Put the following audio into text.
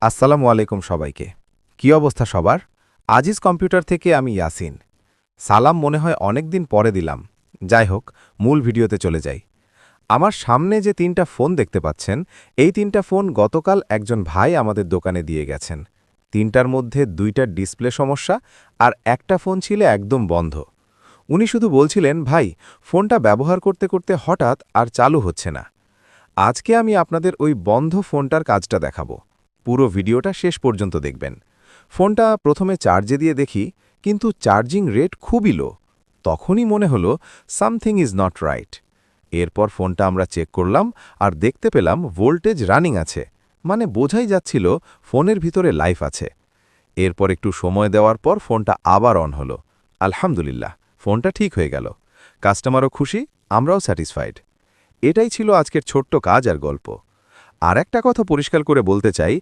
আসসালামু আলাইকুম সবাইকে। কি অবস্থা সবার? আজিজ কম্পিউটার থেকে আমি ইয়াসিন। সালাম মনে হয় অনেক দিন পরে দিলাম। যাই হোক, মূল ভিডিওতে চলে যাই। আমার সামনে যে ৩টা ফোন দেখতে পাচ্ছেন, এই ৩টা ফোন গতকাল একজন ভাই আমাদের দোকানে দিয়ে গেছেন। ৩টার মধ্যে ২টার ডিসপ্লে সমস্যা আর একটা ফোন ছিল একদম বন্ধ। উনি শুধু বলছিলেন, ভাই, ফোনটা ব্যবহার করতে করতে হঠাৎ আর চালু হচ্ছে না। আজকে আমি আপনাদের ওই বন্ধ ফোনটার কাজটা দেখাবো। পুরো ভিডিওটা শেষ পর্যন্ত দেখবেন। ফোনটা প্রথমে চার্জে দিয়ে দেখি, কিন্তু চার্জিং রেট খুবই লো। তখনই মনে হলো সামথিং ইজ নট রাইট। এরপর ফোনটা আমরা চেক করলাম আর দেখতে পেলাম ভোল্টেজ রানিং আছে, মানে বোঝাই যাচ্ছিল ফোনের ভিতরে লাইফ আছে। এরপর একটু সময় দেওয়ার পর ফোনটা আবার অন হলো। আলহামদুলিল্লাহ, ফোনটা ঠিক হয়ে গেল। কাস্টমারও খুশি, আমরাও স্যাটিসফাইড। এটাই ছিল আজকের ছোট্ট কাজ আর গল্প। আর একটা কথা পরিষ্কার করে বলতে চাই,